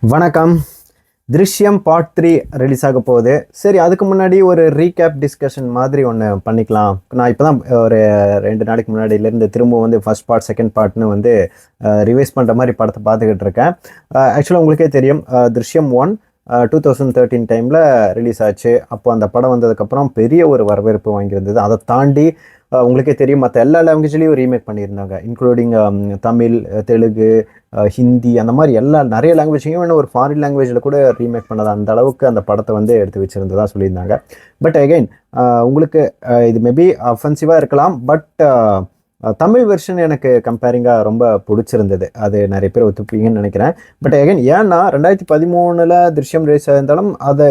வணக்கம். திருஷ்யம் part 3 release ஆக போகுது. சரி, அதுக்கு முன்னாடி ஒரு ரீகேப் டிஸ்கஷன் மாதிரி ஒன்று பண்ணிக்கலாம். நான் இப்போ தான் ஒரு 2 நாளைக்கு முன்னாடியிலேருந்து திரும்ப வந்து ஃபர்ஸ்ட் பார்ட் செகண்ட் பார்ட்னு வந்து ரிவைஸ் பண்ணுற மாதிரி படத்தை பார்த்துக்கிட்டு இருக்கேன். ஆக்சுவலாக உங்களுக்கே தெரியும், திருஷ்யம் 1 2013 டைமில் ரிலீஸ் ஆச்சு. அப்போ அந்த படம் வந்ததுக்கப்புறம் பெரிய ஒரு வரவேற்பு வாங்கியிருந்தது. அதை தாண்டி உங்களுக்கே தெரியும், மற்ற எல்லா லாங்குவேஜ்லேயும் ரீமேக் பண்ணியிருந்தாங்க, இன்க்ளூடிங் தமிழ், தெலுங்கு, ஹிந்தி, அந்த மாதிரி நிறைய லாங்குவேஜையும் இன்னும் ஒரு ஃபாரின் லாங்குவேஜில் கூட ரீமேக் பண்ணது. அந்த அளவுக்கு அந்த படத்தை வந்து எடுத்து வச்சுருந்ததா சொல்லியிருந்தாங்க. பட் அகெயின் உங்களுக்கு இது மேபி அஃபென்சிவாக இருக்கலாம். பட் தமிழ் வெர்ஷன் எனக்கு கம்பேரிங்காக ரொம்ப பிடிச்சிருந்தது. அது நிறைய பேர் ஒத்துப்பீங்கன்னு நினைக்கிறேன். பட் அகைன் ஏன்னா 2013 திருஷ்யம் ரிலீஸ் ஆயிருந்தாலும் அதை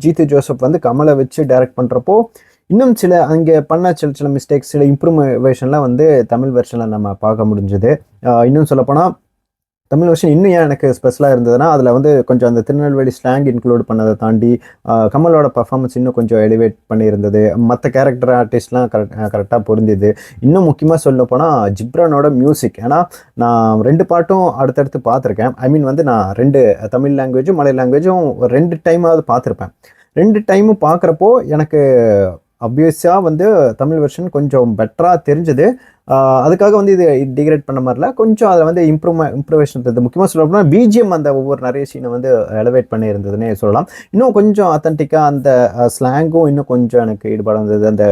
ஜீத்து ஜோசப் வந்து கமலை வச்சு டைரக்ட் பண்ணுறப்போ இன்னும் சில அங்கே பண்ண சில மிஸ்டேக்ஸ், சில இம்ப்ரூவேஷன்லாம் வந்து தமிழ் வெர்ஷனில் நம்ம பார்க்க முடிஞ்சுது. இன்னும் சொல்லப்போனால் தமிழ் வெர்ஷன் இன்னும் ஏன் எனக்கு ஸ்பெஷலாக இருந்ததுன்னா, அதில் வந்து கொஞ்சம் அந்த திருநெல்வேலி ஸ்லாங் இன்க்ளூட் பண்ணதை தாண்டி கமலோட பர்ஃபார்மன்ஸ் இன்னும் கொஞ்சம் எலிவேட் பண்ணியிருந்தது. மற்ற கேரக்டர் ஆர்டிஸ்ட்லாம் கரெக்டாக பொருந்தது. இன்னும் முக்கியமாக சொல்ல போனால் ஜிப்ரானோட மியூசிக். ஏன்னா நான் 2 பாட்டும் அடுத்தடுத்து பார்த்துருக்கேன். ஐ மீன் வந்து நான் 2 தமிழ் லாங்குவேஜும் மலை லாங்குவேஜும் 2 டைமாவது பார்த்துருப்பேன். 2 டைமும் பார்க்குறப்போ எனக்கு அப்வியஸாக வந்து தமிழ் வெர்ஷன் கொஞ்சம் பெட்டராக தெரிஞ்சது. அதுக்காக வந்து இது டிகிரேட் பண்ண மாதிரில கொஞ்சம் அதில் வந்து இம்ப்ரூவேஷன் இருந்தது. முக்கியமாக சொல்லப்போனால் பிஜிஎம் அந்த ஒவ்வொரு நிறைய சீனை வந்து எலவேட் பண்ணி இருந்ததுன்னே சொல்லலாம். இன்னும் கொஞ்சம் அத்தன்டிக்காக அந்த ஸ்லாங்கும் இன்னும் கொஞ்சம் எனக்கு ஈடுபாடு இருந்தது. அந்த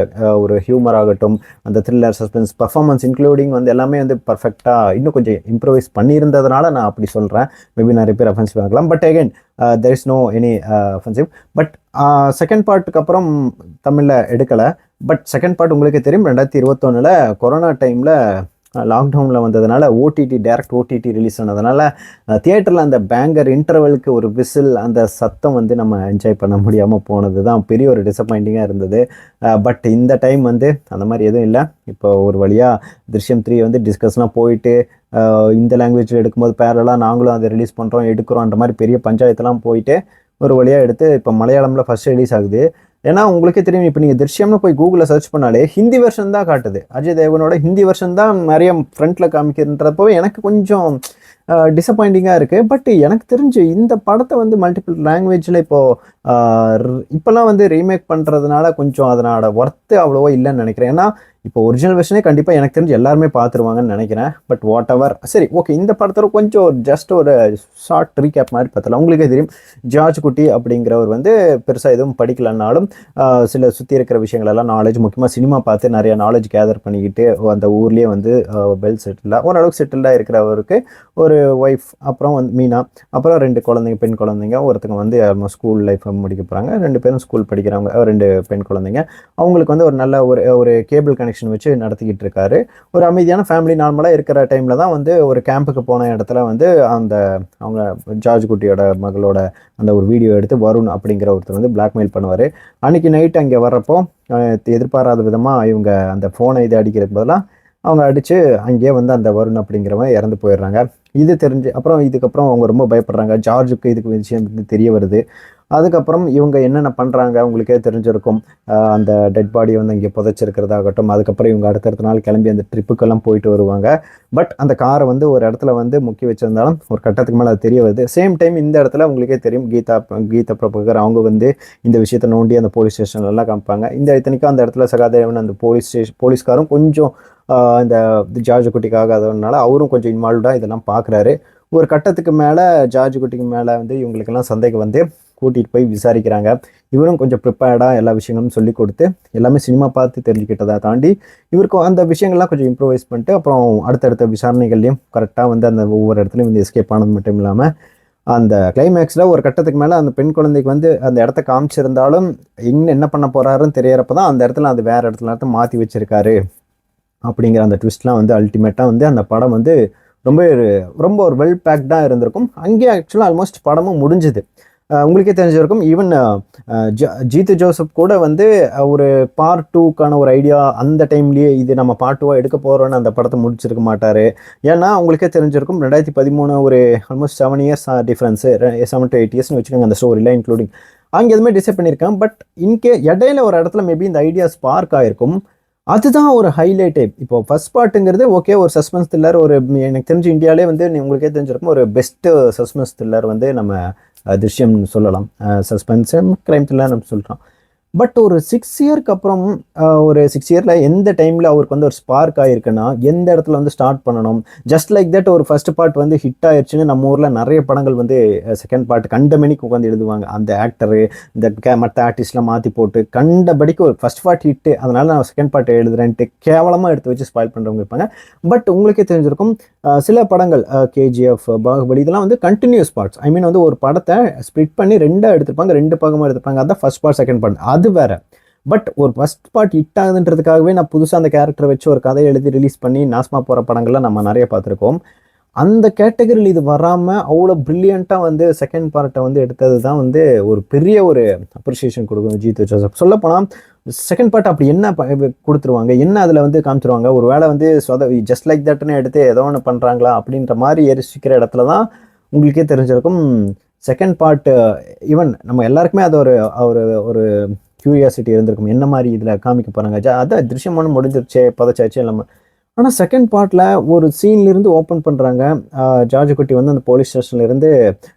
ஒரு ஹியூமர் ஆகட்டும், அந்த த்ரில்லர், சஸ்பென்ஸ், பர்ஃபார்மன்ஸ் இன்க்ளூடிங் வந்து எல்லாமே வந்து பர்ஃபெக்டாக இன்னும் கொஞ்சம் இம்ப்ரூவைஸ் பண்ணியிருந்ததுனால நான் அப்படி சொல்கிறேன். மேபி நிறைய பேர் அஃபென்சிவ் ஆகலாம். But again there is no any offensive. But second பார்ட்டுக்கு அப்புறம் தமிழில் எடுக்கலை. பட் செகண்ட் பார்ட் உங்களுக்கு தெரியும், 2021 கொரோனா டைமில் லாக்டவுனில் வந்ததுனால டேரக்ட் ஓடிடி ரிலீஸ் ஆனதுனால தியேட்டரில் அந்த பேங்கர் இன்டர்வலுக்கு ஒரு விசில், அந்த சத்தம் வந்து நம்ம என்ஜாய் பண்ண முடியாமல் போனது தான் பெரிய ஒரு டிசப்பாயிண்டிங்காக இருந்தது. பட் இந்த டைம் வந்து அந்த மாதிரி எதுவும் இல்லை. இப்போ ஒரு வழியாக திருஷ்யம் 3 வந்து டிஸ்கஸ்லாம் போயிட்டு இந்த லாங்குவேஜில் எடுக்கும்போது பேரலாக நாங்களும் அதை ரிலீஸ் பண்ணுறோம் எடுக்கிறோன்ற மாதிரி பெரிய பஞ்சாயத்தெல்லாம் போயிட்டு ஒரு வழியாக எடுத்து இப்போ மலையாளமில் ஃபஸ்ட் ரிலீஸ் ஆகுது. ஏன்னா உங்களுக்கே தெரியும், இப்போ நீங்கள் திருஷ்யம்னு போய் கூகுளில் சர்ச் பண்ணாலே ஹிந்தி வெர்ஷன் தான் காட்டுது. அஜய் தேவனோட ஹிந்தி வெர்ஷன் தான் நிறைய ஃப்ரண்ட்டில் காமிக்கிறன்றப்போ எனக்கு கொஞ்சம் டிசப்பாயிண்டிங்காக இருக்குது. பட் எனக்கு தெரிஞ்சு இந்த படத்தை வந்து மல்டிபிள் லாங்குவேஜில் இப்போல்லாம் வந்து ரீமேக் பண்ணுறதுனால கொஞ்சம் அதனோட ஒர்த்து அவ்வளோவா இல்லைன்னு நினைக்கிறேன். ஏன்னா இப்போ ஒரிஜினல் வெர்ஷனே கண்டிப்பாக எனக்கு தெரிஞ்சு எல்லாருமே பார்த்துருவாங்கன்னு நினைக்கிறேன். பட் வாட் எவர், சரி ஓகே. இந்த படத்தோட கொஞ்சம் ஜஸ்ட் ஒரு ஷார்ட் ரீகேப் மாதிரி பார்த்தலாம். உங்களுக்கே தெரியும், ஜார்ஜ் குட்டி அப்படிங்கிறவர் வந்து பெருசாக எதுவும் படிக்கலைன்னாலும் சில சுற்றி இருக்கிற விஷயங்களெல்லாம் நாலேஜ், முக்கியமாக சினிமா பார்த்து நிறைய நாலேஜ் கேதர் பண்ணிக்கிட்டு அந்த ஊர்லேயே வந்து வெல் செட்டில்டாக ஓரளவுக்கு செட்டில்டாக இருக்கிறவருக்கு ஒரு ஒய்ஃப், அப்புறம் வந்து மீனா, அப்புறம் 2 குழந்தைங்க, பெண் குழந்தைங்க. ஒருத்தங்க வந்து ஸ்கூல் லைஃப் முடிக்க போகிறாங்க. 2 பேரும் ஸ்கூல் படிக்கிறவங்க, 2 பெண் குழந்தைங்க. அவங்களுக்கு வந்து ஒரு நல்ல ஒரு கேபிள் கனெக்ஷன் வச்சு நடத்திக்கிட்டு இருக்காரு. ஒரு அமைதியான ஃபேமிலி நார்மலாக இருக்கிற டைமில் தான் வந்து ஒரு கேம்புக்கு போன இடத்துல வந்து அவங்க ஜார்ஜ் குட்டியோட மகளோட அந்த ஒரு வீடியோ எடுத்து வருண் அப்படிங்கிற ஒருத்தர் வந்து பிளாக்மெயில் பண்ணுவார். அன்றைக்கி நைட் அங்கே வர்றப்போ எதிர்பாராத விதமாக இவங்க அந்த ஃபோனை இது அடிக்கிறதுக்கு பதிலாக அவங்க அடித்து அங்கேயே வந்து அந்த வருண் அப்படிங்கிறவன் இறந்து போயிடுறாங்க. இது தெரிஞ்சு இதுக்கப்புறம் அவங்க ரொம்ப பயப்படுறாங்க. ஜார்ஜுக்கு இதுக்கு விஷயம் வந்து தெரிய வருது. அதுக்கப்புறம் இவங்க என்னென்ன பண்ணுறாங்க உங்களுக்கே தெரிஞ்சிருக்கும். அந்த டெட் பாடியை வந்து இங்கே புதைச்சிருக்கிறதாகட்டும். அதுக்கப்புறம் இவங்க அடுத்தடுத்த நாள் கிளம்பி அந்த ட்ரிப்புக்கெல்லாம் போயிட்டு வருவாங்க. பட் அந்த காரை வந்து ஒரு இடத்துல வந்து முக்கி வச்சிருந்தாலும் ஒரு கட்டத்துக்கு மேலே அது தெரிய வருது. சேம் டைம் இந்த இடத்துல உங்களுக்கே தெரியும், கீதா பிரபாகர் அவங்க வந்து இந்த விஷயத்தை நோண்டி அந்த போலீஸ் ஸ்டேஷன்லாம் காமிப்பாங்க. இத்தனைக்கும் அந்த இடத்துல சகாதேவன் அந்த போலீஸ்காரும் கொஞ்சம் இந்த ஜார்ஜ் குட்டிக்காக அதனால அவரும் கொஞ்சம் இன்வால்வ்டாக இதெல்லாம் பார்க்குறாரு. ஒரு கட்டத்துக்கு மேலே ஜார்ஜ் குட்டிக்கு மேலே வந்து இவங்களுக்கெல்லாம் சந்தேகம் வந்து கூட்டிகிட்டு போய் விசாரிக்கிறாங்க. இவரும் கொஞ்சம் ப்ரிப்பேர்டாக எல்லா விஷயங்களும் சொல்லி கொடுத்து எல்லாமே சினிமா பார்த்து தெரிஞ்சுக்கிட்டதை தாண்டி இவருக்கும் அந்த விஷயங்கள்லாம் கொஞ்சம் இம்ப்ரூவைஸ் பண்ணிட்டு அப்புறம் அடுத்தடுத்த விசாரணைகள்லையும் கரெக்டாக வந்து அந்த ஒவ்வொரு இடத்துலையும் வந்து எஸ்கேப் ஆனது மட்டும் இல்லாமல் அந்த கிளைமேக்ஸில் ஒரு கட்டத்துக்கு மேலே அந்த பெண் குழந்தைக்கு வந்து அந்த இடத்த காமிச்சிருந்தாலும் இன்னும் என்ன பண்ண போகிறாருன்னு தெரியறப்ப தான் அந்த இடத்துல அது வேறு இடத்துல மாற்றி வச்சுருக்காரு அப்படிங்கிற அந்த ட்விஸ்ட்லாம் வந்து அல்டிமேட்டாக வந்து அந்த படம் வந்து ரொம்ப ஒரு வெல் பேக்டாக இருந்திருக்கும். அங்கேயே ஆக்சுவலாக ஆல்மோஸ்ட் படமும் முடிஞ்சுது. உங்களுக்கே தெரிஞ்சிருக்கும், ஈவன் ஜீத்து ஜோசப் கூட வந்து ஒரு பார்ட் 2க்கான ஒரு ஐடியா அந்த டைம்லேயே இது நம்ம பார்ட் 2 எடுக்க போகிறோன்னு அந்த படத்தை முடிச்சிருக்க மாட்டார். ஏன்னா உங்களுக்கே தெரிஞ்சிருக்கும், 2013 ஒரு ஆல்மோஸ்ட் 7 இயர்ஸ் டிஃப்ரென்ஸு, 7 to 8 இயர்ஸ்னு வச்சுக்கோங்க அந்த ஸ்டோரியில் இன்க்ளூடிங். அங்கே எதுவுமே டிசைட் பண்ணியிருக்கேன். பட் இடையில ஒரு இடத்துல மேபி இந்த ஐடியா ஸ்பார்க் ஆகிருக்கும். அதுதான் ஒரு ஹைலைட்டே. இப்போ ஃபர்ஸ்ட் பார்ட்டுங்கிறது ஓகே, ஒரு சஸ்பென்ஸ் த்ரில்லர். ஒரு எனக்கு தெரிஞ்சு இந்தியாவிலே வந்து உங்களுக்கே தெரிஞ்சிருக்கும், ஒரு பெஸ்ட் சஸ்பென்ஸ் த்ரில்லர் வந்து நம்ம திருஷ்யம் சொல்லலாம். சஸ்பென்ஸ் கிரைம் த்ரில்லர் நம்ம சொல்கிறோம். பட் ஒரு 6 இயர்க்கு அப்புறம் ஒரு 6 இயரில் எந்த டைமில் அவருக்கு வந்து ஒரு ஸ்பார்க் ஆகிருக்குன்னா, எந்த இடத்துல வந்து ஸ்டார்ட் பண்ணணும். ஜஸ்ட் லைக் தட் ஒரு ஃபர்ஸ்ட் பார்ட் வந்து ஹிட் ஆயிடுச்சுன்னு நம்ம ஊரில் நிறைய படங்கள் வந்து செகண்ட் பார்ட் கண்டமணிக்கு உட்காந்து எழுதுவாங்க. அந்த ஆக்டரு இந்த மற்ற ஆர்டிஸ்ட்லாம் மாற்றி போட்டு கண்டபடிக்கு ஒரு ஃபர்ஸ்ட் பார்ட் ஹிட்டு, அதனால நான் செகண்ட் பார்ட் எழுதுறேன்ட்டு கேவலமாக எடுத்து வச்சு ஸ்பாயில் பண்ணுறவங்க இருப்பாங்க. பட் உங்களுக்கே தெரிஞ்சிருக்கும், சில படங்கள் கேஜிஎஃப், பாகுபலி இதெல்லாம் வந்து கண்டினியூஸ் பார்ட்ஸ். ஐ மீன் வந்து ஒரு படத்தை ஸ்ப்ளிட் பண்ணி ரெண்டாக எடுத்துருப்பாங்க, 2 பாகமாக எடுத்துப்பாங்க. அதான் ஃபர்ஸ்ட் பார்ட் செகண்ட் பார்ட், அது வேற. பட் ஒரு ஃபர்ஸ்ட் பார்ட் ஹிட் ஆகுதுன்றதுக்காகவே நான் புதுசாக அந்த கேரக்டரை வச்சு ஒரு கதையை எழுதி ரிலீஸ் பண்ணி நாசமா போகிற படங்கள்லாம் நம்ம நிறைய பார்த்துருக்கோம். அந்த கேட்டகரியில் இது வராமல் அவ்வளோ ப்ரில்லியண்ட்டாக வந்து செகண்ட் பார்ட்டை வந்து எடுத்தது தான் வந்து ஒரு பெரிய ஒரு அப்ரிசியேஷன் கொடுக்கும் ஜீத்து ஜோசப். சொல்லப்போனால் செகண்ட் பார்ட் அப்படி என்ன கொடுத்துருவாங்க, என்ன அதில் வந்து காமிச்சிருவாங்க, ஒரு வேளை வந்து ஜஸ்ட் லைக் தட்னு எடுத்து ஏதோ ஒன்று பண்ணுறாங்களா அப்படின்ற மாதிரி யோசிக்கிற இடத்துல தான் உங்களுக்கே தெரிஞ்சிருக்கும் செகண்ட் பார்ட். ஈவன் நம்ம எல்லாருக்குமே அது ஒரு ஒரு ஒரு கியூரியாசிட்டி இருந்திருக்கும், என்ன மாதிரி இதில் காமிக்க போகிறாங்க. அதான் திருஷ்யமான முடிஞ்சிருச்சே, பதச்சாச்சு எல்லாமே. ஆனால் செகண்ட் பார்ட்டில் ஒரு சீன்லேருந்து ஓப்பன் பண்ணுறாங்க. ஜார்ஜ் குட்டி வந்து அந்த போலீஸ் ஸ்டேஷன்லேருந்து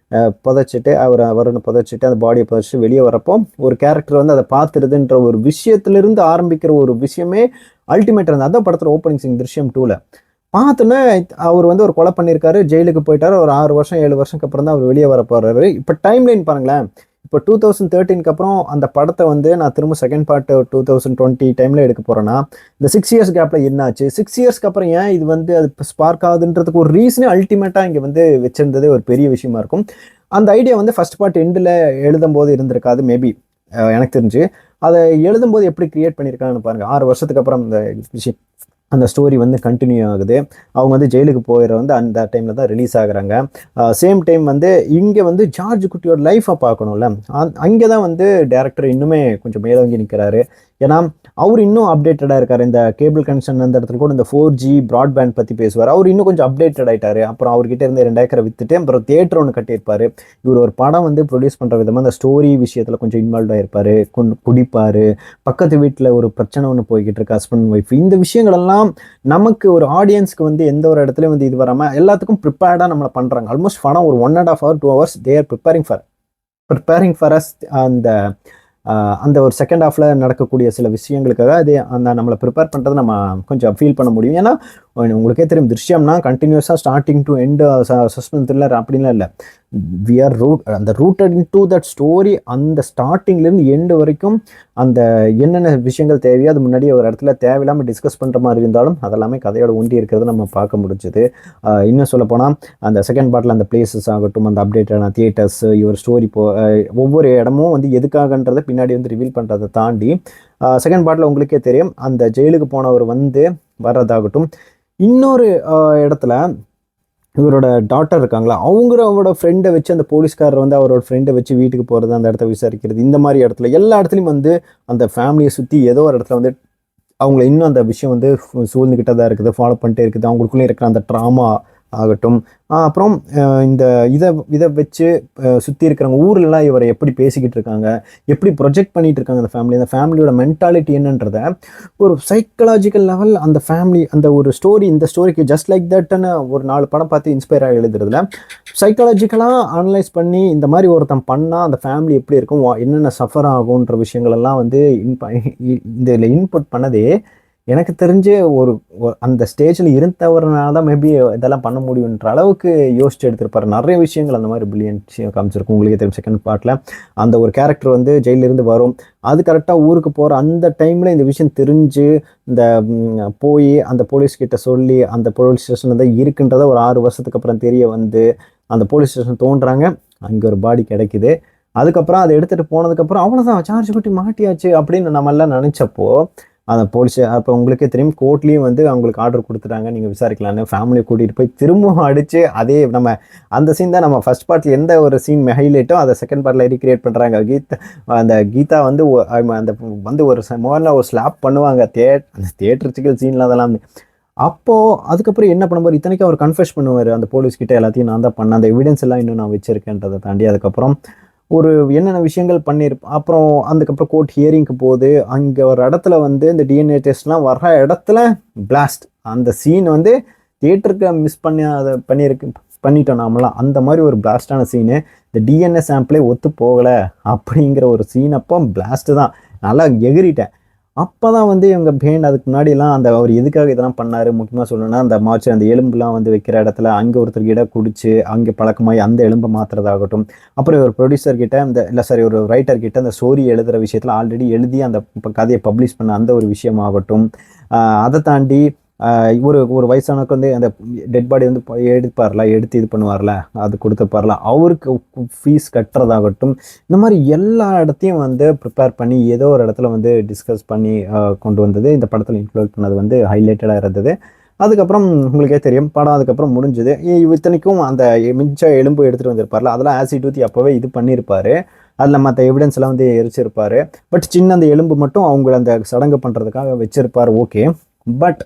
புதைச்சிட்டு அவரை புதைச்சிட்டு அந்த பாடியை புதைச்சிட்டு வெளியே வரப்போ ஒரு கேரக்டர் வந்து அதை பார்த்துருதுன்ற ஒரு விஷயத்துலேருந்து ஆரம்பிக்கிற ஒரு விஷயமே அல்டிமேட் இருந்தது. அதான் படத்தில் ஓப்பனிங் சீன் திருஷ்யம் 2ல் பார்த்தோன்னே அவர் வந்து ஒரு கொலை பண்ணியிருக்காரு, ஜெயிலுக்கு போயிட்டாரு. ஒரு 6 வருஷம் 7 வருஷத்துக்கு அப்புறம் தான் அவர் வெளியே வர போகிறாரு. இப்போ டைம் லைன் பாருங்களேன். இப்போ 2013க்கு அப்புறம் அந்த படத்தை வந்து நான் திரும்ப செகண்ட் பார்ட் 2020 டைமில் எடுக்க போகிறேன்னா, இந்த 6 இயர்ஸ் கேப்பில் என்னாச்சு, 6 இயர்ஸ்க்கு அப்புறம் ஏன் இது வந்து அது ஸ்பார்க் ஆகுதுன்றதுக்கு ஒரு ரீசனே அல்டிமேட்டாக இங்கே வந்து வச்சிருந்ததே ஒரு பெரிய விஷயமா இருக்கும். அந்த ஐடியா வந்து ஃபர்ஸ்ட் பார்ட் எண்டில் எழுதும் போது இருந்திருக்காது மேபி, எனக்கு தெரிஞ்சு. அதை எழுதும்போது எப்படி கிரியேட் பண்ணியிருக்காங்கன்னு பாருங்கள். 6 வருஷத்துக்கு அப்புறம் இந்த விஷயம் அந்த ஸ்டோரி வந்து கண்டினியூ ஆகுது. அவங்க வந்து ஜெயிலுக்கு போயிட வந்து அந்த டைமில் தான் ரிலீஸ் ஆகுறாங்க. சேம் டைம் வந்து இங்கே வந்து ஜார்ஜ் குட்டியோட லைஃப்பை பார்க்கணும்ல, அங்கே தான் வந்து டேரக்டர் இன்னுமே கொஞ்சம் மேலோங்கி நிற்கிறாரு. ஏன்னா அவர் இன்னும் அப்டேட்டடாக இருக்கார். இந்த கேபிள் கனெக்ஷன் அந்த இடத்துல கூட இந்த 4G ப்ராட்பேண்ட் பற்றி பேசுவார். அவர் இன்னும் கொஞ்சம் அப்டேட்டட் ஆகிட்டார். அப்புறம் அவர்கிட்ட இருந்து 2 ஏக்கரை விற்றுட்டு அப்புறம் தியேட்டர் ஒன்று கட்டியிருப்பார். இவர் ஒரு படம் வந்து ப்ரொடியூஸ் பண்ணுற விதமாக அந்த ஸ்டோரி விஷயத்தில் கொஞ்சம் இன்வால்வ் ஆகிருப்பார். குடிப்பார், பக்கத்து வீட்டில் ஒரு பிரச்சனை ஒன்று போய்கிட்டு இருக்கு, ஹஸ்பண்ட் ஒய்ஃப். இந்த விஷயங்களெல்லாம் நமக்கு ஒரு ஆடியன்ஸ்க்கு வந்து எந்த ஒரு இடத்துலையும் வந்து இது வராமல் எல்லாத்துக்கும் ப்ரிப்பேர்டாக நம்மளை பண்ணுறாங்க. ஆல்மோஸ்ட் படம் ஒரு 1.5 hour 2 hours they are preparing for us. அந்த ஒரு செகண்ட் ஹாஃபில் நடக்கக்கூடிய சில விஷயங்களுக்காக அது அந்த நம்மளை ப்ரிப்பேர் பண்ணுறது நம்ம கொஞ்சம் ஃபீல் பண்ண முடியும். ஏன்னா உங்களுக்கே தெரியும், திருஷ்யம்னா கண்டினியூஸாக starting to end suspense thriller அப்படின்லாம் இல்லை. We are rooted in to that story. அந்த ஸ்டார்டிங்லேருந்து எண்டு வரைக்கும் அந்த என்னென்ன விஷயங்கள் தேவையோ அது முன்னாடி ஒரு இடத்துல தேவையில்லாமல் டிஸ்கஸ் பண்ணுற மாதிரி இருந்தாலும் அதெல்லாமே கதையோட ஒண்டி இருக்கிறத நம்ம பார்க்க முடிஞ்சுது. இன்னும் சொல்லப்போனால் அந்த செகண்ட் பார்ட்டில் அந்த பிளேசஸ் ஆகட்டும், அந்த அப்டேட்டான தியேட்டர்ஸ், இவர் ஸ்டோரி ஒவ்வொரு இடமும் வந்து எதுக்காகன்றதை பின்னாடி வந்து ரிவீல் பண்ணுறதை தாண்டி செகண்ட் பார்ட்டில் உங்களுக்கே தெரியும், அந்த ஜெயிலுக்கு போனவர் வந்து வர்றதாகட்டும். இன்னொரு இடத்துல இவரோட டாட்டர் இருக்காங்களா, அவங்களோட ஃப்ரெண்டை வச்சு அந்த போலீஸ்காரர் வந்து அவரோட ஃப்ரெண்டை வச்சு வீட்டுக்கு போகிறது, அந்த இடத்த விசாரிக்கிறது, இந்த மாதிரி இடத்துல எல்லா இடத்துலையும் வந்து அந்த ஃபேமிலியை சுற்றி ஏதோ ஒரு இடத்துல வந்து அவங்கள இன்னும் அந்த விஷயம் வந்து சூழ்ந்துக்கிட்டே தான் இருக்குது, ஃபாலோ பண்ணிட்டே இருக்குது. அவங்களுக்குள்ளே இருக்கிற அந்த ட்ராமா ஆகட்டும். அப்புறம் இந்த இதை வச்சு சுற்றி இருக்கிறவங்க ஊர்லலாம் இவரை எப்படி பேசிக்கிட்டு இருக்காங்க, எப்படி ப்ரொஜெக்ட் பண்ணிட்டு இருக்காங்க அந்த ஃபேமிலியோட மென்டாலிட்டி என்னன்றத ஒரு சைக்கலாஜிக்கல் லெவல் அந்த ஃபேமிலி அந்த ஒரு ஸ்டோரி, இந்த ஸ்டோரிக்கு ஜஸ்ட் லைக் தட்னு ஒரு 4 படம் பார்த்து இன்ஸ்பயர் ஆகி எழுதுறதுல சைக்காலஜிக்கலாக அனலைஸ் பண்ணி இந்த மாதிரி ஒருத்தன் பண்ணால் அந்த ஃபேமிலி எப்படி இருக்கும், என்னென்ன சஃபர் ஆகுன்ற விஷயங்கள் எல்லாம் வந்து இதில் இன்புட் பண்ணதே எனக்கு தெரிஞ்சு ஒரு அந்த ஸ்டேஜில் இருந்தவரனால தான் மேபி இதெல்லாம் பண்ண முடியுன்ற அளவுக்கு யோசிச்சு எடுத்திருப்பாரு. நிறைய விஷயங்கள் அந்த மாதிரி பிரில்லியன்ட் காமிச்சிருக்கும். உங்களுக்கே தெரியும், செகண்ட் பார்ட்டில் அந்த ஒரு கேரக்டர் வந்து ஜெயிலிருந்து வரும், அது கரெக்டாக ஊருக்கு போகிற அந்த டைமில் இந்த விஷயம் தெரிஞ்சு இந்த போய் அந்த போலீஸ்கிட்ட சொல்லி அந்த போலீஸ் ஸ்டேஷனில் தான் இருக்குன்றதை ஒரு 6 வருஷத்துக்கு அப்புறம் தெரிய வந்து அந்த போலீஸ் ஸ்டேஷன் தோன்றாங்க, அங்கே ஒரு பாடி கிடைக்குது. அதுக்கப்புறம் அதை எடுத்துகிட்டு போனதுக்கப்புறம் அவ்வளோதான், சார்ஜ் குட்டி மாட்டியாச்சு அப்படின்னு நம்ம எல்லாம் நினச்சப்போ அந்த போலீஸ் அப்போ உங்களுக்கே தெரியும் கோர்ட்லேயும் வந்து அவங்களுக்கு ஆர்டர் கொடுத்துட்டாங்க, நீங்கள் விசாரிக்கலான்னு. ஃபேமிலியை கூட்டிகிட்டு போய் திரும்பவும் அடித்து அதே நம்ம அந்த சீன் தான் நம்ம ஃபர்ஸ்ட் பார்ட்டில் எந்த ஒரு சீன் ஹைலைட்டோ அதை செகண்ட் பார்ட்டில் ரீக்ரியேட் பண்ணுறாங்க. கீதா வந்து அந்த வந்து ஒரு முதல்ல ஒரு ஸ்லாப் பண்ணுவாங்க அந்த தியேட்டரிச்சிக்கல் சீனில் அதெல்லாம். அப்போது அதுக்கப்புறம் என்ன பண்ணுவார், இத்தனைக்கும் அவர் கன்ஃபெஸ் பண்ணுவார் அந்த போலீஸ்கிட்ட, எல்லாத்தையும் நான் தான் பண்ணேன், அந்த எவிடன்ஸ் எல்லாம் இன்னும் நான் வச்சுருக்கேன்றதை தாண்டி. அதுக்கப்புறம் ஒரு என்னென்ன விஷயங்கள் பண்ணியிருப்போம். அப்புறம் அதுக்கப்புறம் கோர்ட் ஹியரிங்க்கு போகுது. அங்கே ஒரு இடத்துல வந்து இந்த டிஎன்ஏ டெஸ்ட்லாம் வர்ற இடத்துல பிளாஸ்ட். அந்த சீன் வந்து தியேட்டருக்கு மிஸ் பண்ணி அதை பண்ணிட்டோம் நாமலாம். அந்த மாதிரி ஒரு பிளாஸ்டான சீனு. இந்த டிஎன்ஏ சாம்பிளே ஒத்து போகலை அப்படிங்கிற ஒரு சீன் அப்போ பிளாஸ்ட்டு தான். நல்லா எகிரிட்டேன். அப்போ தான் வந்து இவங்க பேண்ட் அதுக்கு முன்னாடிலாம் அந்த அவர் எதுக்காக இதெல்லாம் பண்ணார் முக்கியமாக சொல்லணும்னா, அந்த மார்ச் அந்த எலும்புலாம் வந்து வைக்கிற இடத்துல அங்கே ஒருத்தருக்கு இடம் குடிச்சு அங்கே பழக்கமாகி அந்த எலும்பை மாற்றுறதாகட்டும். அப்புறம் ஒரு ப்ரொடியூசர் கிட்ட அந்த இல்லை சாரி ஒரு ரைட்டர் கிட்ட அந்த ஸ்டோரி எழுதுகிற விஷயத்தில் ஆல்ரெடி எழுதி அந்த கதையை பப்ளிஷ் பண்ண அந்த ஒரு விஷயமாகட்டும். அதை தாண்டி ஒரு ஒரு வயசானக்கு வந்து அந்த டெட் பாடி வந்து எடுப்பார்ல, எடுத்து இது பண்ணுவார்ல, அது கொடுத்துருப்பார்ல, அவருக்கு ஃபீஸ் கட்டுறதாகட்டும். இந்த மாதிரி எல்லா இடத்தையும் வந்து ப்ரிப்பேர் பண்ணி ஏதோ ஒரு இடத்துல வந்து டிஸ்கஸ் பண்ணி கொண்டு வந்தது. இந்த படத்தில் இன்க்ளூட் பண்ணது வந்து ஹைலைட்டடாக இருந்தது. அதுக்கப்புறம் உங்களுக்கே தெரியும் படம் அதுக்கப்புறம் முடிஞ்சுது. இத்தனைக்கும் அந்த மிச்ச எலும்பு எடுத்துகிட்டு வந்திருப்பார்ல, அதெல்லாம் ஆசிட் ஊற்றி அப்போவே இது பண்ணியிருப்பார். அதில் மற்ற எவிடன்ஸ் எல்லாம் வந்து எரிச்சிருப்பார். பட் சின்ன அந்த எலும்பு மட்டும் அவங்க அந்த சடங்கு பண்ணுறதுக்காக வச்சிருப்பார். ஓகே, பட்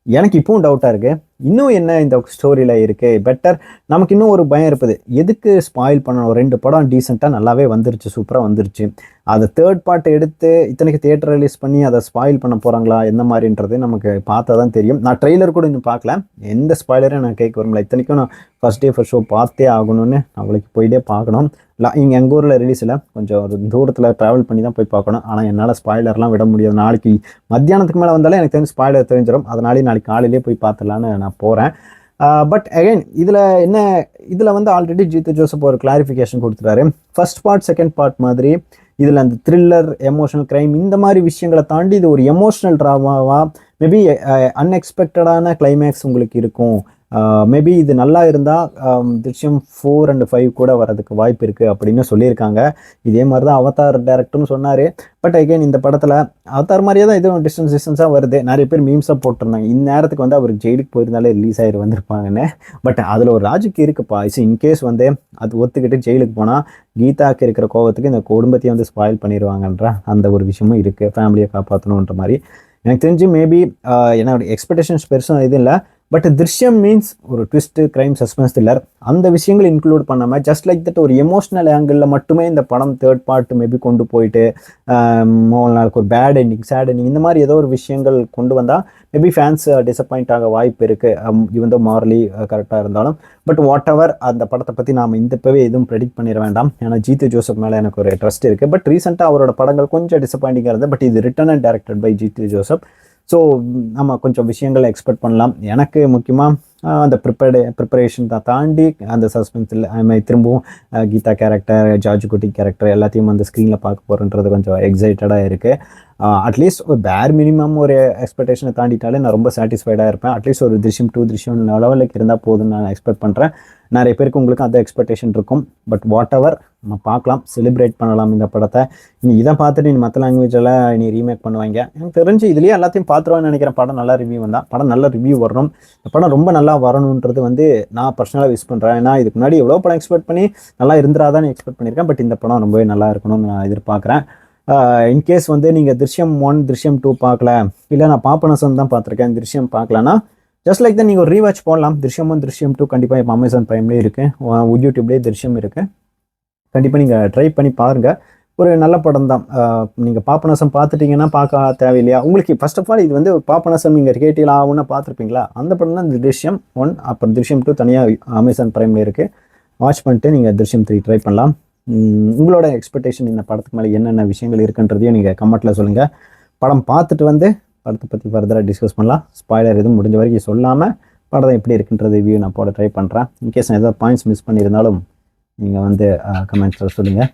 எனக்கு இப்பவும் டவுட்டாக இருக்குது. இன்னும் என்ன இந்த ஸ்டோரியில் இருக்குது பெட்டர். நமக்கு இன்னும் ஒரு பயம் இருப்பது, எதுக்கு ஸ்பாயில் பண்ணணும்? 2 படம் டீசெண்டாக நல்லாவே வந்துருச்சு, சூப்பராக வந்துருச்சு. அதை தேர்ட் பார்ட் எடுத்து இத்தனைக்கு தியேட்டர் ரிலீஸ் பண்ணி அதை ஸ்பாயில் பண்ண போகிறாங்களா என்ன மாதிரின்றது நமக்கு பார்த்தா தான் தெரியும். நான் ட்ரெய்லர் கூட இன்னும் பார்க்கல, எந்த ஸ்பாயிலரையும் நான் கேட்க வரும்ல. இத்தனைக்கும் நான் ஃபர்ஸ்ட் டே ஃபர்ஸ்ட் ஷோ பார்த்தே ஆகணும்னு அவளுக்கு போயிட்டே பார்க்கணும். இல்லை இங்கே எங்கள் ஊரில் ரிலீஸில் கொஞ்சம் ஒரு தூரத்தில் ட்ராவல் பண்ணி தான் போய் பார்க்கணும். ஆனால் என்னால் ஸ்பாயிலர்லாம் விட முடியாது. நாளைக்கு மத்தியானத்துக்கு மேலே வந்தாலே எனக்கு தெரிஞ்சு ஸ்பாயிலர் தெரிஞ்சிடும். அதனாலே நாளைக்கு காலையிலே போய் பார்த்துலான்னு நான் போகிறேன். பட் அகைன் இதில் என்ன, இதில் வந்து ஆல்ரெடி ஜீத்து ஜோசப் ஒரு கிளாரிஃபிகேஷன் கொடுத்துட்டாரு. ஃபர்ஸ்ட் பார்ட் செகண்ட் பார்ட் மாதிரி இதில் அந்த த்ரில்லர் எமோஷனல் க்ரைம் இந்த மாதிரி விஷயங்களை தாண்டி இது ஒரு எமோஷ்னல் ட்ராமாவாக மேபி அன்எக்ஸ்பெக்டடான கிளைமேக்ஸ் உங்களுக்கு இருக்கும். மேபி இது நல்லா இருந்தால் திருஷ்யம் 4 and 5 கூட வரதுக்கு வாய்ப்பு இருக்குது அப்படின்னு சொல்லியிருக்காங்க. இதே மாதிரி தான் அவதார் டேரக்டர்னு சொன்னார். பட் அகைன் இந்த படத்தில் அவதார் மாதிரியே தான் இதுவும் டிஸ்டன்ஸாக வருது. நிறைய பேர் மீம்ஸாக போட்டிருந்தாங்க, இந்நேரத்துக்கு வந்து அவர் ஜெயிலுக்கு போயிருந்தாலே ரிலீஸ் ஆகி வந்திருப்பாங்கன்னு. பட் அதில் ஒரு லாஜிக் இருக்குப்பா. இன்கேஸ் வந்து அது ஒத்துக்கிட்டு ஜெயிலுக்கு போனால் கீதாக்கு இருக்கிற கோவத்துக்கு இந்த குடும்பத்தையும் வந்து ஸ்பாயில் பண்ணிடுவாங்கன்ற அந்த ஒரு விஷயமும் இருக்குது. ஃபேமிலியை காப்பாற்றணுன்ற மாதிரி எனக்கு தெரிஞ்சு மேபி என்னோட எக்ஸ்பெக்டேஷன்ஸ் பெருசாக இது இல்லை. பட் திருஷ்யம் மீன்ஸ் ஒரு ட்விஸ்ட்டு க்ரைம் சஸ்பென்ஸ் த்ரில்லர், அந்த விஷயங்கள் இன்க்ளூட் பண்ணாமல் ஜஸ்ட் லைக் தட் ஒரு எமோஷ்னல் ஆங்கிளில் மட்டுமே இந்த படம் தேர்ட் பார்ட் மேபி கொண்டு போயிட்டு நாளுக்கு ஒரு பேட் எண்டிங் சேட் எண்டிங் இந்த மாதிரி ஏதோ ஒரு விஷயங்கள் கொண்டு வந்தால் மேபி ஃபேன்ஸ் டிசப்பாயிண்ட் ஆக வாய்ப்பு இருக்குது. இவன் தான் மாரலி கரெக்டாக இருந்தாலும். பட் வாட் எவர் அந்த படத்தை பற்றி நாம் இப்போவே எதுவும் ப்ரெடிக்ட் பண்ணிட வேண்டாம். ஏன்னா ஜீத்து ஜோசப் மேலே எனக்கு ஒரு ட்ரஸ்ட் இருக்குது. பட் ரீசெண்டாக அவரோட படங்கள் கொஞ்சம் டிசப்பாயிண்டிங்காக இருந்தது. பட் இது written and directed by Jeethu Joseph. So நம்ம கொஞ்சம் விஷயங்களை எக்ஸ்பெக்ட் பண்ணலாம். எனக்கு முக்கியமாக அந்த ப்ரிப்பரேஷன் தான் தாண்டி அந்த சஸ்பென்ஸில் அதுமாதிரி திரும்பவும் கீதா கேரக்டர் ஜார்ஜ் குட்டி கேரக்டர் எல்லாத்தையும் வந்து ஸ்க்ரீனில் பார்க்க போகிறன்றது கொஞ்சம் எக்ஸைட்டடாக இருக்குது. அட்லீஸ்ட் ஒரு பேர் மினிமம் ஒரு எக்ஸ்பெக்டேஷனை தாண்டிட்டாலே நான் ரொம்ப சாட்டிஸ்ஃபைடாக இருப்பேன். அட்லீஸ்ட் ஒரு திருஷ்யம் 2 திருஷ்யம் லெவலுக்கு இருந்தால் போதுன்னு நான் எக்ஸ்பெக்ட் பண்ணுறேன். நிறைய பேருக்கு உங்களுக்கு அந்த எக்ஸ்பெக்டேஷன் இருக்கும். பட் வாட் எவர் நம்ம பார்க்கலாம், செலிப்ரேட் பண்ணலாம் இந்த படத்தை. நீ இதை பார்த்துட்டு நீ மற்ற லாங்குவேஜில் நீ ரீமேக் பண்ணுவாங்க. எனக்கு தெரிஞ்சு இதுலேயே எல்லாத்தையும் பார்த்துருவான்னு நினைக்கிறேன். படம் நல்லா ரிவ்யூ வந்தால், படம் நல்ல ரிவ்யூ வரணும். இந்த படம் ரொம்ப நல்லா வரணுன்றது வந்து நான் பர்சனலாக விஷ் பண்ணுறேன். ஏன்னா இதுக்கு முன்னாடி எவ்வளோ படம் எக்ஸ்பெக்ட் பண்ணி நல்லா இருந்துராதான்னு எக்ஸ்பெக்ட் பண்ணியிருக்கேன். பட் இந்த படம் ரொம்பவே நல்லா இருக்கணும்னு நான் எதிர்பார்க்குறேன். இன்கேஸ் வந்து நீங்கள் திருஷ்யம் 1 திருஷ்யம் 2 பார்க்கல, இல்லை நான் பாபநாசம் தான் பார்த்துருக்கேன் திருஷ்யம் பார்க்கலன்னா ஜஸ்ட் லைக் தான் நீங்கள் ஒரு ரீவாச் போடலாம். திருஷ்யம் 1 திருஷ்யம் 2 கண்டிப்பாக இப்போ அமேசான் ப்ரைம்லேயே இருக்குது, யூடியூப்லேயே திருஷ்யம் இருக்குது. கண்டிப்பாக நீங்கள் ட்ரை பண்ணி பாருங்கள். ஒரு நல்ல படம் தான். நீங்கள் பாபநாசம் பார்த்துட்டிங்கன்னா பார்க்க தேவையில்லையா உங்களுக்கு? ஃபர்ஸ்ட் ஆஃப் ஆல் இது வந்து பாபநாசம் நீங்கள் கேட்டீங்களா ஆகுன்னு பார்த்துருப்பீங்களா? அந்த படம் தான் இந்த திருஷ்யம் 1. அப்புறம் திருஷ்யம் 2 தனியாக அமேசான் ப்ரைமில் இருக்குது. வாட்ச் பண்ணிட்டு நீங்கள் திருஷ்யம் 3 ட்ரை பண்ணலாம். உங்களோட எக்ஸ்பெக்டேஷன் இந்த படத்துக்கு மேலே என்னென்ன விஷயங்கள் இருக்குன்றதையும் நீங்கள் கமெண்ட்டில் சொல்லுங்கள். படம் பார்த்துட்டு வந்து படத்தை பற்றி ஃபர்தராக டிஸ்கஸ் பண்ணலாம். ஸ்பாய்லர் எதுவும் முடிஞ்ச வரைக்கும் சொல்லாமல் படம் எப்படி இருக்குன்ற ரிவ்யூ நான் போட ட்ரை பண்ணுறேன். இன்கேஸ் நான் ஏதாவது பாயிண்ட்ஸ் மிஸ் பண்ணியிருந்தாலும் நீங்கள் வந்து கமெண்ட்ஸில் சொல்லுங்கள்.